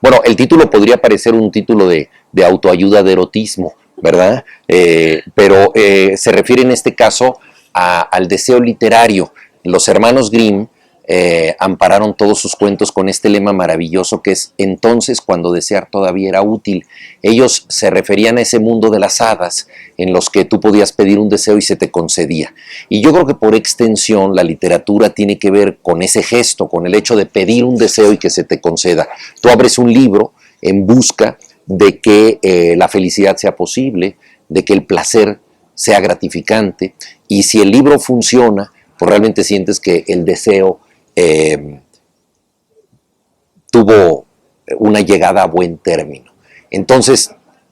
Bueno, el título podría parecer un título de autoayuda de erotismo, ¿verdad? Pero se refiere en este caso al deseo literario. Los hermanos Grimm ampararon todos sus cuentos con este lema maravilloso que es entonces cuando desear todavía era útil. Ellos se referían a ese mundo de las hadas en los que tú podías pedir un deseo y se te concedía. Y yo creo que por extensión la literatura tiene que ver con ese gesto, con el hecho de pedir un deseo y que se te conceda. Tú abres un libro en busca de que la felicidad sea posible, de que el placer sea gratificante, y si el libro funciona, pues realmente sientes que el deseo tuvo una llegada a buen término. Entonces,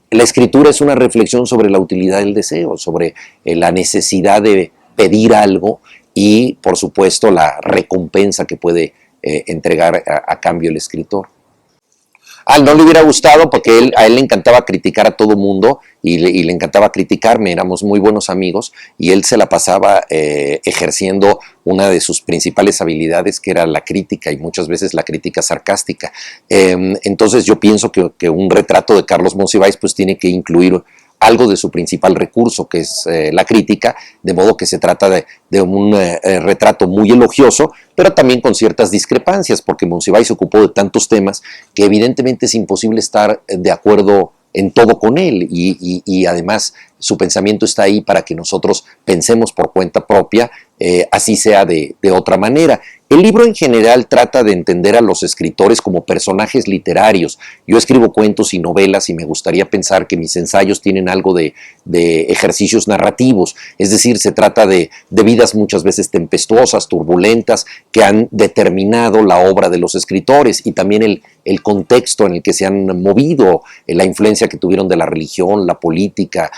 la escritura es una reflexión sobre la utilidad del deseo, sobre la necesidad de pedir algo y, por supuesto, la recompensa que puede entregar a cambio el escritor. A él no le hubiera gustado porque a él le encantaba criticar a todo mundo y le encantaba criticarme, éramos muy buenos amigos y él se la pasaba ejerciendo una de sus principales habilidades, que era la crítica, y muchas veces la crítica sarcástica. Entonces yo pienso que un retrato de Carlos Monsiváis pues tiene que incluir algo de su principal recurso, que es la crítica, de modo que se trata de un retrato muy elogioso, pero también con ciertas discrepancias, porque Monsiváis se ocupó de tantos temas que evidentemente es imposible estar de acuerdo en todo con él, y además su pensamiento está ahí para que nosotros pensemos por cuenta propia, así sea de otra manera. El libro en general trata de entender a los escritores como personajes literarios. Yo escribo cuentos y novelas y me gustaría pensar que mis ensayos tienen algo de ejercicios narrativos, es decir, se trata de vidas muchas veces tempestuosas, turbulentas, que han determinado la obra de los escritores y también el contexto en el que se han movido, la influencia que tuvieron de la religión, la política,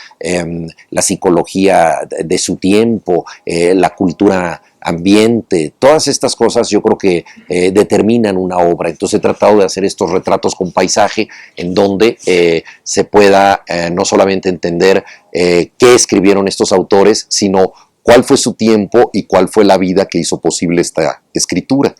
la psicología de su tiempo, la cultura ambiente, todas estas cosas yo creo que determinan una obra. Entonces he tratado de hacer estos retratos con paisaje en donde se pueda no solamente entender qué escribieron estos autores, sino cuál fue su tiempo y cuál fue la vida que hizo posible esta escritura.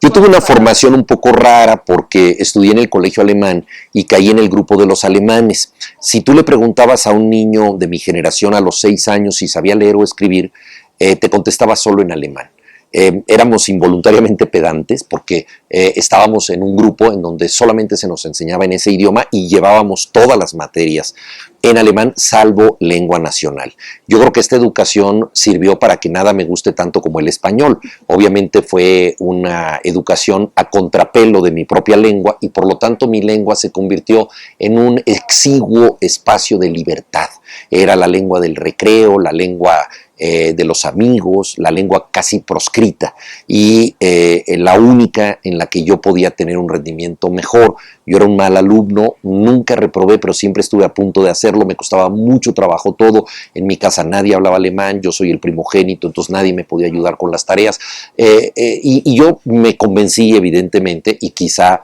Yo tuve una formación un poco rara porque estudié en el colegio alemán y caí en el grupo de los alemanes. Si tú le preguntabas a un niño de mi generación a los 6 años si sabía leer o escribir, te contestaba solo en alemán. Éramos involuntariamente pedantes porque estábamos en un grupo en donde solamente se nos enseñaba en ese idioma y llevábamos todas las materias en alemán, salvo lengua nacional. Yo creo que esta educación sirvió para que nada me guste tanto como el español. Obviamente fue una educación a contrapelo de mi propia lengua y por lo tanto mi lengua se convirtió en un exiguo espacio de libertad. Era la lengua del recreo, la lengua de los amigos, la lengua casi proscrita y la única en la que yo podía tener un rendimiento mejor. Yo era un mal alumno, nunca reprobé, pero siempre estuve a punto de hacerlo, me costaba mucho trabajo todo, en mi casa nadie hablaba alemán, yo soy el primogénito, entonces nadie me podía ayudar con las tareas, y yo me convencí evidentemente, y quizá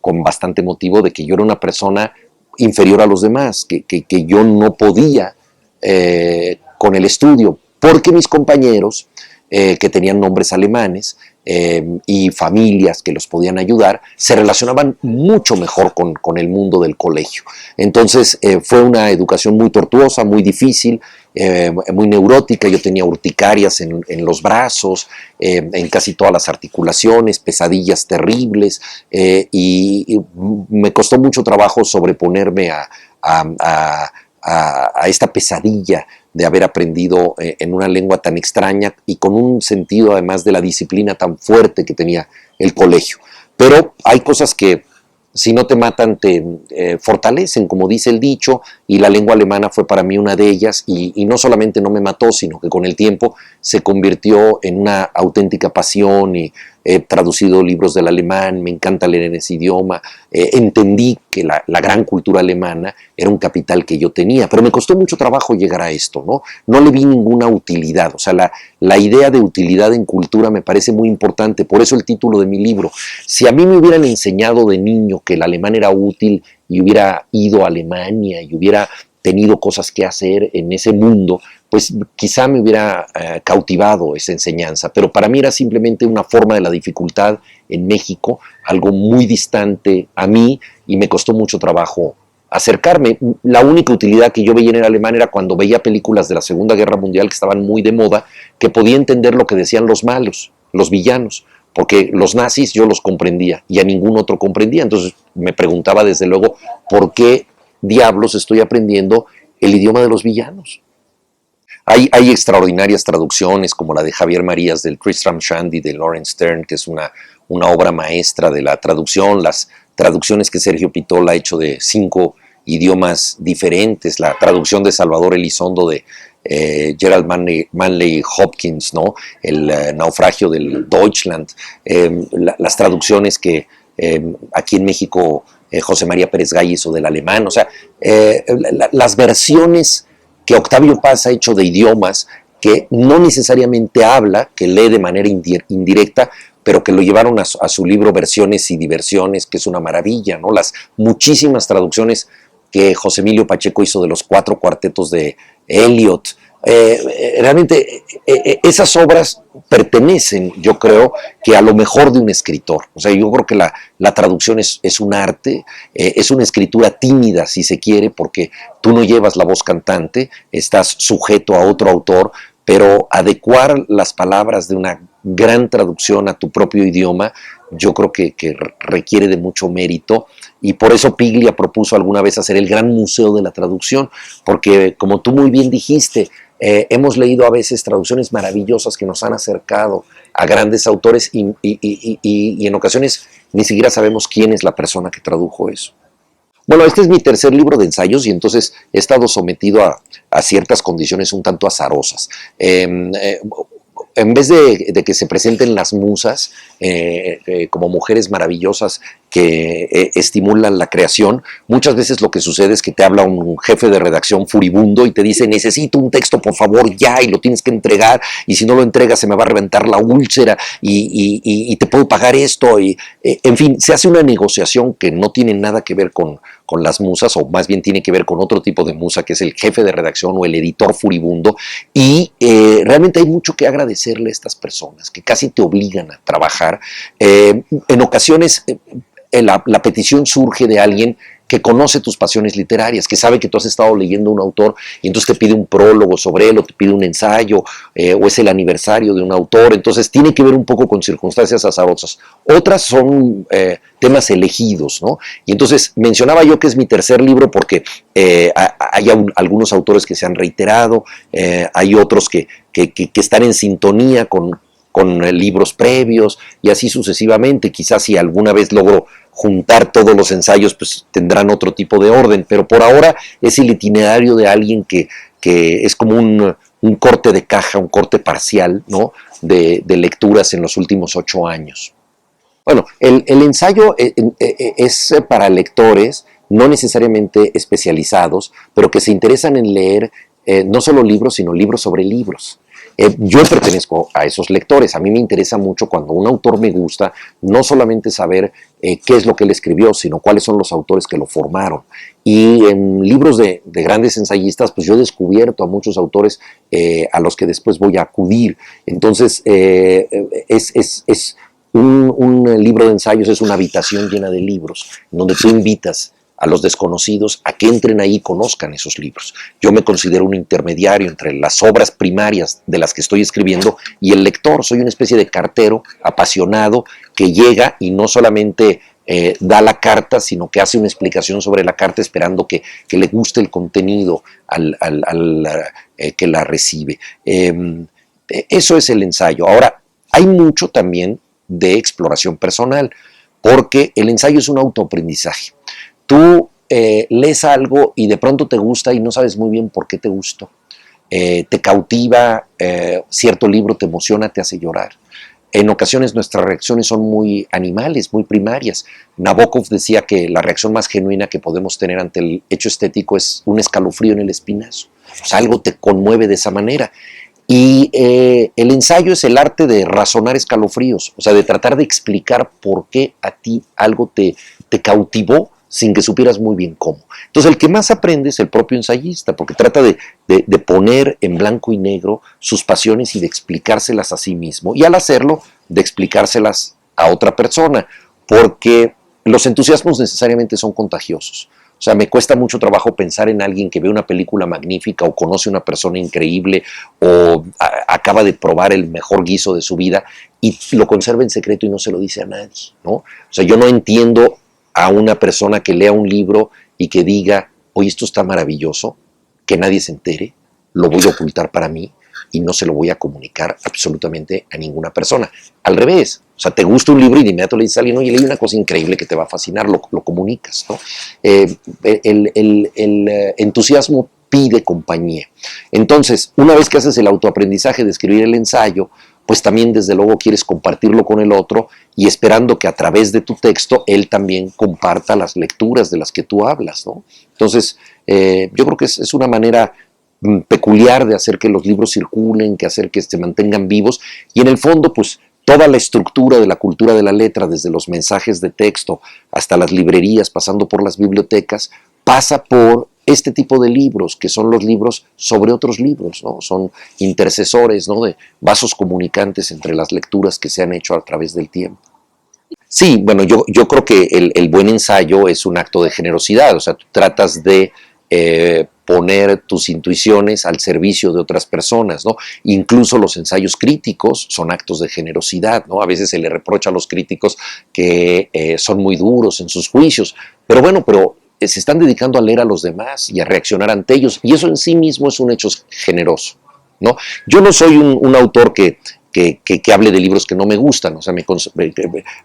con bastante motivo, de que yo era una persona inferior a los demás, que yo no podía con el estudio, porque mis compañeros que tenían nombres alemanes y familias que los podían ayudar, se relacionaban mucho mejor con el mundo del colegio. Entonces fue una educación muy tortuosa, muy difícil, muy neurótica. Yo tenía urticarias en los brazos, en casi todas las articulaciones, pesadillas terribles, y me costó mucho trabajo sobreponerme a esta pesadilla de haber aprendido en una lengua tan extraña y con un sentido además de la disciplina tan fuerte que tenía el colegio. Pero hay cosas que si no te matan te fortalecen, como dice el dicho, y la lengua alemana fue para mí una de ellas, y no solamente no me mató, sino que con el tiempo se convirtió en una auténtica pasión, y he traducido libros del alemán, me encanta leer en ese idioma, entendí que la gran cultura alemana era un capital que yo tenía, pero me costó mucho trabajo llegar a esto, ¿no? No le vi ninguna utilidad, o sea, la idea de utilidad en cultura me parece muy importante, por eso el título de mi libro. Si a mí me hubieran enseñado de niño que el alemán era útil y hubiera ido a Alemania y hubiera tenido cosas que hacer en ese mundo, pues quizá me hubiera cautivado esa enseñanza, pero para mí era simplemente una forma de la dificultad en México, algo muy distante a mí, y me costó mucho trabajo acercarme. La única utilidad que yo veía en el alemán era cuando veía películas de la Segunda Guerra Mundial que estaban muy de moda, que podía entender lo que decían los malos, los villanos, porque los nazis yo los comprendía y a ningún otro comprendía. Entonces me preguntaba desde luego, ¿por qué diablos estoy aprendiendo el idioma de los villanos? Hay extraordinarias traducciones como la de Javier Marías del Tristram Shandy de Lawrence Stern, que es una obra maestra de la traducción, las traducciones que Sergio Pitol ha hecho de 5 idiomas diferentes, la traducción de Salvador Elizondo de Gerald Manley Hopkins, ¿no? El naufragio del Deutschland, las traducciones que aquí en México José María Pérez Gay hizo del alemán, o sea, las versiones que Octavio Paz ha hecho de idiomas que no necesariamente habla, que lee de manera indirecta, pero que lo llevaron a su libro Versiones y Diversiones, que es una maravilla, ¿no? Las muchísimas traducciones que José Emilio Pacheco hizo de los 4 cuartetos de Eliot. Realmente esas obras pertenecen, yo creo, que a lo mejor de un escritor. O sea, yo creo que la traducción es un arte, es una escritura tímida, si se quiere, porque tú no llevas la voz cantante, estás sujeto a otro autor, pero adecuar las palabras de una gran traducción a tu propio idioma, yo creo que requiere de mucho mérito, y por eso Piglia propuso alguna vez hacer el Gran Museo de la Traducción, porque como tú muy bien dijiste, hemos leído a veces traducciones maravillosas que nos han acercado a grandes autores y en ocasiones ni siquiera sabemos quién es la persona que tradujo eso. Bueno, este es mi tercer libro de ensayos y entonces he estado sometido a ciertas condiciones un tanto azarosas. En vez de que se presenten las musas como mujeres maravillosas que estimulan la creación, muchas veces lo que sucede es que te habla un jefe de redacción furibundo y te dice: necesito un texto por favor ya, y lo tienes que entregar, y si no lo entregas se me va a reventar la úlcera y te puedo pagar esto, en fin, se hace una negociación que no tiene nada que ver con las musas, o más bien tiene que ver con otro tipo de musa, que es el jefe de redacción o el editor furibundo, y realmente hay mucho que agradecerle a estas personas, que casi te obligan a trabajar. En ocasiones la petición surge de alguien que conoce tus pasiones literarias, que sabe que tú has estado leyendo un autor y entonces te pide un prólogo sobre él, o te pide un ensayo, o es el aniversario de un autor. Entonces tiene que ver un poco con circunstancias azarosas. Otras son temas elegidos, ¿no? Y entonces mencionaba yo que es mi tercer libro porque hay algunos autores que se han reiterado, hay otros que están en sintonía con libros previos, y así sucesivamente. Quizás si alguna vez logro juntar todos los ensayos, pues tendrán otro tipo de orden, pero por ahora es el itinerario de alguien que es como un corte de caja, un corte parcial, ¿no?, de lecturas en los últimos 8 años. Bueno, el ensayo es para lectores no necesariamente especializados, pero que se interesan en leer no solo libros, sino libros sobre libros. Yo pertenezco a esos lectores. A mí me interesa mucho, cuando un autor me gusta, no solamente saber qué es lo que él escribió, sino cuáles son los autores que lo formaron. Y en libros de grandes ensayistas, pues yo he descubierto a muchos autores a los que después voy a acudir. Entonces, un libro de ensayos es una habitación llena de libros, donde tú invitas a los desconocidos a que entren ahí y conozcan esos libros. Yo me considero un intermediario entre las obras primarias de las que estoy escribiendo y el lector. Soy una especie de cartero apasionado que llega y no solamente da la carta, sino que hace una explicación sobre la carta, esperando que le guste el contenido al que la recibe. Eso es el ensayo. Ahora, hay mucho también de exploración personal, porque el ensayo es un autoaprendizaje. Tú lees algo y de pronto te gusta y no sabes muy bien por qué te gustó. Te cautiva, cierto libro te emociona, te hace llorar. En ocasiones nuestras reacciones son muy animales, muy primarias. Nabokov decía que la reacción más genuina que podemos tener ante el hecho estético es un escalofrío en el espinazo. O sea, algo te conmueve de esa manera. Y el ensayo es el arte de razonar escalofríos, o sea, de tratar de explicar por qué a ti algo te cautivó sin que supieras muy bien cómo. Entonces el que más aprende es el propio ensayista, porque trata de poner en blanco y negro sus pasiones y de explicárselas a sí mismo, y al hacerlo, de explicárselas a otra persona, porque los entusiasmos necesariamente son contagiosos. O sea, me cuesta mucho trabajo pensar en alguien que ve una película magnífica o conoce a una persona increíble o acaba de probar el mejor guiso de su vida y lo conserva en secreto y no se lo dice a nadie, ¿no? O sea, yo no entiendo a una persona que lea un libro y que diga, oye, esto está maravilloso, que nadie se entere, lo voy a ocultar para mí y no se lo voy a comunicar absolutamente a ninguna persona. Al revés, o sea, te gusta un libro y de inmediato le dices a alguien, oye, leí una cosa increíble que te va a fascinar, lo comunicas, ¿no? El entusiasmo pide compañía. Entonces, una vez que haces el autoaprendizaje de escribir el ensayo, pues también desde luego quieres compartirlo con el otro y esperando que a través de tu texto él también comparta las lecturas de las que tú hablas, ¿no? Entonces, yo creo que es una manera peculiar de hacer que los libros circulen, que hacer que se mantengan vivos y en el fondo, pues, toda la estructura de la cultura de la letra, desde los mensajes de texto hasta las librerías, pasando por las bibliotecas, pasa por este tipo de libros, que son los libros sobre otros libros, ¿no? Son intercesores, ¿no? De vasos comunicantes entre las lecturas que se han hecho a través del tiempo. Sí, bueno, yo creo que el buen ensayo es un acto de generosidad, o sea, tú tratas de poner tus intuiciones al servicio de otras personas, ¿no? Incluso los ensayos críticos son actos de generosidad, ¿no? A veces se le reprocha a los críticos que son muy duros en sus juicios, pero bueno, se están dedicando a leer a los demás y a reaccionar ante ellos, y eso en sí mismo es un hecho generoso, ¿no? Yo no soy un autor que hable de libros que no me gustan, o sea,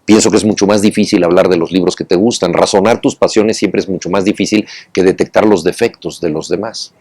pienso que es mucho más difícil hablar de los libros que te gustan, razonar tus pasiones siempre es mucho más difícil que detectar los defectos de los demás.